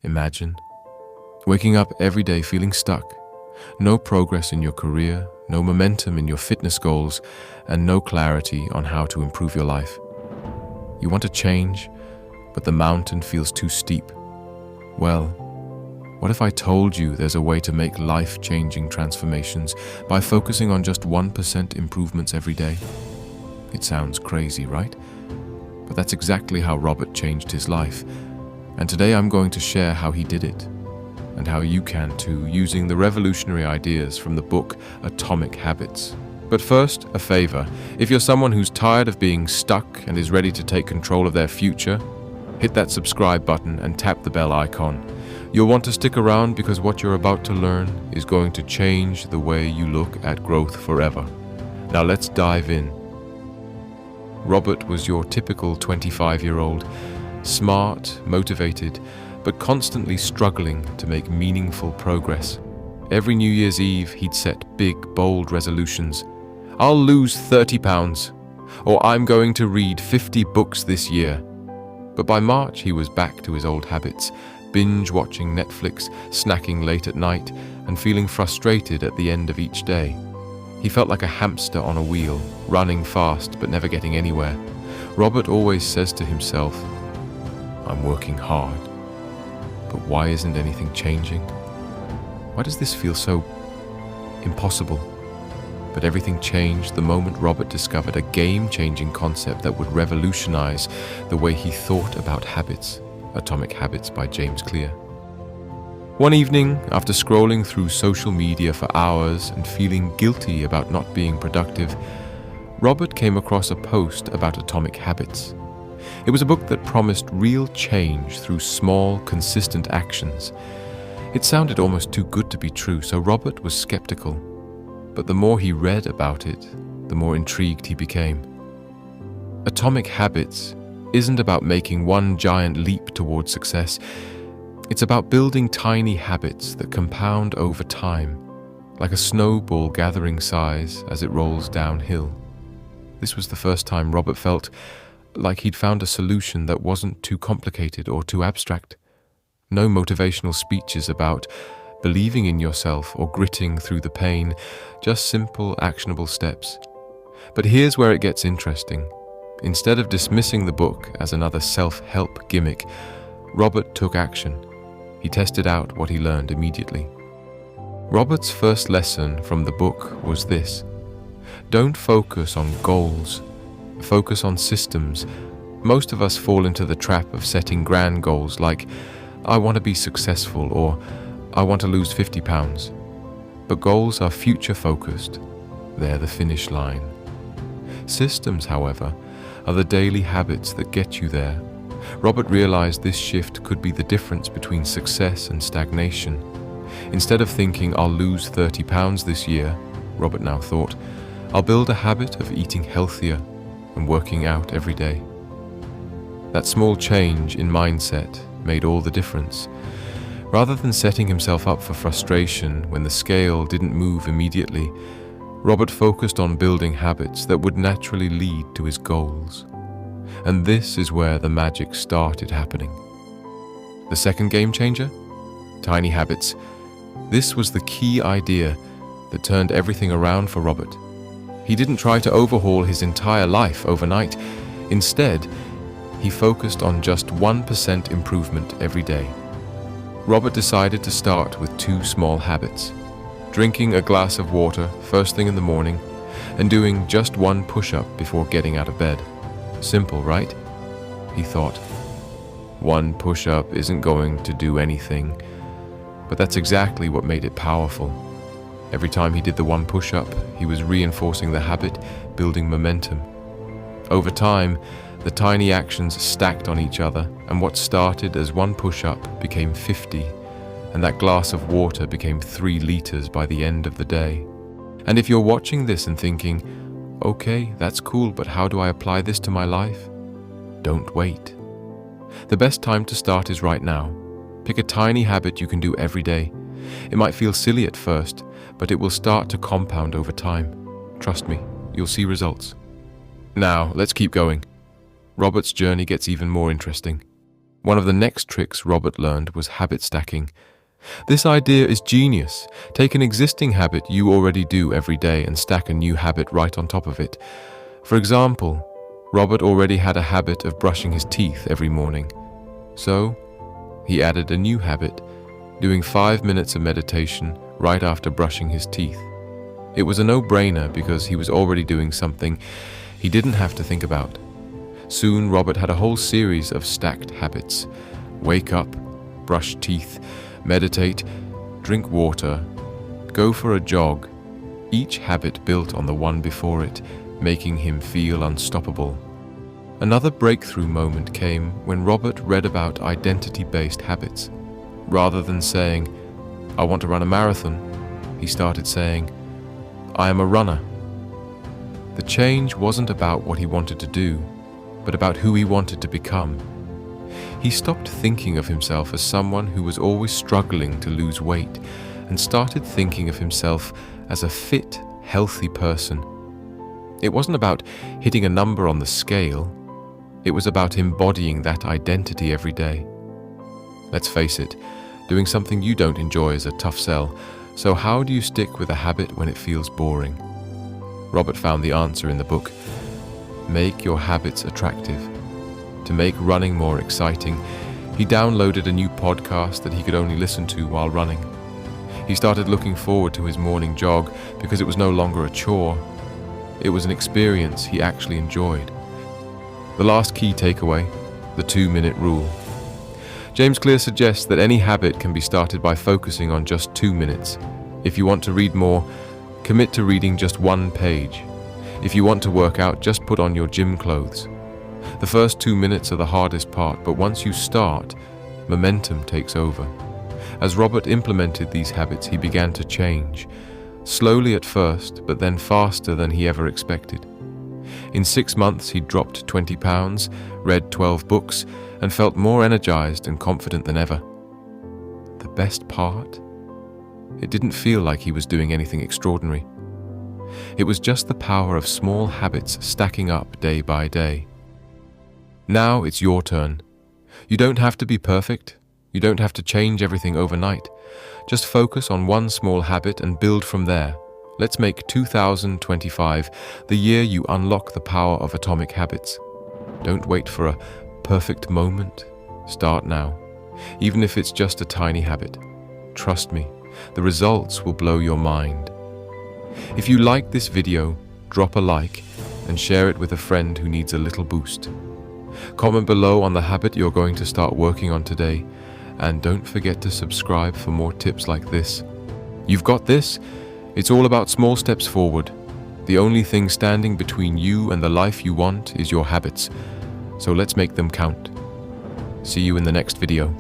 Imagine waking up every day feeling stuck, no progress in your career, no momentum in your fitness goals, and no clarity on how to improve your life. You want to change, but the mountain feels too steep. Well, what if I told you there's a way to make life-changing transformations by focusing on just 1% improvements every day? It sounds crazy, right? But that's exactly how Robert changed his life. And today I'm going to share how he did it, and how you can too, using the revolutionary ideas from the book Atomic Habits. But first, a favor. If you're someone who's tired of being stuck and is ready to take control of their future, hit that subscribe button and tap the bell icon. You'll want to stick around because what you're about to learn is going to change the way you look at growth forever. Now let's dive in. Robert was your typical 25-year-old, smart, motivated, but constantly struggling to make meaningful progress. Every New Year's Eve, he'd set big, bold resolutions. I'll lose 30 pounds, or I'm going to read 50 books this year. But by March, he was back to his old habits, binge-watching Netflix, snacking late at night, and feeling frustrated at the end of each day. He felt like a hamster on a wheel, running fast but never getting anywhere. Robert always says to himself, "I'm working hard, but why isn't anything changing? Why does this feel so impossible?" But everything changed the moment Robert discovered a game-changing concept that would revolutionize the way he thought about habits. Atomic Habits by James Clear. One evening, after scrolling through social media for hours and feeling guilty about not being productive, Robert came across a post about atomic habits. It was a book that promised real change through small, consistent actions. It sounded almost too good to be true, so Robert was skeptical. But the more he read about it, the more intrigued he became. Atomic Habits isn't about making one giant leap towards success. It's about building tiny habits that compound over time, like a snowball gathering size as it rolls downhill. This was the first time Robert felt like he'd found a solution that wasn't too complicated or too abstract. No motivational speeches about believing in yourself or gritting through the pain, just simple, actionable steps. But here's where it gets interesting. Instead of dismissing the book as another self-help gimmick, Robert took action. He tested out what he learned immediately. Robert's first lesson from the book was this: don't focus on goals, focus on systems. Most of us fall into the trap of setting grand goals like, I want to be successful, or I want to lose 50 pounds. But goals are future-focused. They're the finish line. Systems, however, are the daily habits that get you there. Robert realized this shift could be the difference between success and stagnation. Instead of thinking, I'll lose 30 pounds this year, Robert now thought, I'll build a habit of eating healthier and working out every day. That small change in mindset made all the difference. Rather than setting himself up for frustration when the scale didn't move immediately, Robert focused on building habits that would naturally lead to his goals. And this is where the magic started happening. The second game changer? Tiny habits. This was the key idea that turned everything around for Robert. He didn't try to overhaul his entire life overnight. Instead, he focused on just 1% improvement every day. Robert decided to start with 2 small habits: drinking a glass of water first thing in the morning and doing just 1 push-up before getting out of bed. Simple, right? He thought. 1 push-up isn't going to do anything, but that's exactly what made it powerful. Every time he did the 1 push-up, he was reinforcing the habit, building momentum. Over time, the tiny actions stacked on each other, and what started as 1 push-up became 50, and that glass of water became 3 liters by the end of the day. And if you're watching this and thinking, okay, that's cool, but how do I apply this to my life? Don't wait. The best time to start is right now. Pick a tiny habit you can do every day. It might feel silly at first, but it will start to compound over time. Trust me, you'll see results. Now, let's keep going. Robert's journey gets even more interesting. One of the next tricks Robert learned was habit stacking. This idea is genius. Take an existing habit you already do every day and stack a new habit right on top of it. For example, Robert already had a habit of brushing his teeth every morning. So, he added a new habit, doing 5 minutes of meditation right after brushing his teeth. It was a no-brainer because he was already doing something he didn't have to think about. Soon, Robert had a whole series of stacked habits. Wake up, brush teeth, meditate, drink water, go for a jog, each habit built on the one before it, making him feel unstoppable. Another breakthrough moment came when Robert read about identity-based habits. Rather than saying, "I want to run a marathon," he started saying, "I am a runner." The change wasn't about what he wanted to do, but about who he wanted to become. He stopped thinking of himself as someone who was always struggling to lose weight and started thinking of himself as a fit, healthy person. It wasn't about hitting a number on the scale. It was about embodying that identity every day. Let's face it, doing something you don't enjoy is a tough sell, so how do you stick with a habit when it feels boring? Robert found the answer in the book. Make your habits attractive. To make running more exciting, he downloaded a new podcast that he could only listen to while running. He started looking forward to his morning jog because it was no longer a chore. It was an experience he actually enjoyed. The last key takeaway, the 2-minute rule. James Clear suggests that any habit can be started by focusing on just 2 minutes. If you want to read more, commit to reading just 1 page. If you want to work out, just put on your gym clothes. The first 2 minutes are the hardest part, but once you start, momentum takes over. As Robert implemented these habits, he began to change. Slowly at first, but then faster than he ever expected. In 6 months, he dropped 20 pounds, read 12 books, and felt more energized and confident than ever. The best part? It didn't feel like he was doing anything extraordinary. It was just the power of small habits stacking up day by day. Now it's your turn. You don't have to be perfect. You don't have to change everything overnight. Just focus on one small habit and build from there. Let's make 2025 the year you unlock the power of atomic habits. Don't wait for a perfect moment. Start now. Even if it's just a tiny habit. Trust me, the results will blow your mind. If you like this video, drop a like and share it with a friend who needs a little boost. Comment below on the habit you're going to start working on today, and don't forget to subscribe for more tips like this. You've got this. It's all about small steps forward. The only thing standing between you and the life you want is your habits, so let's make them count. See you in the next video.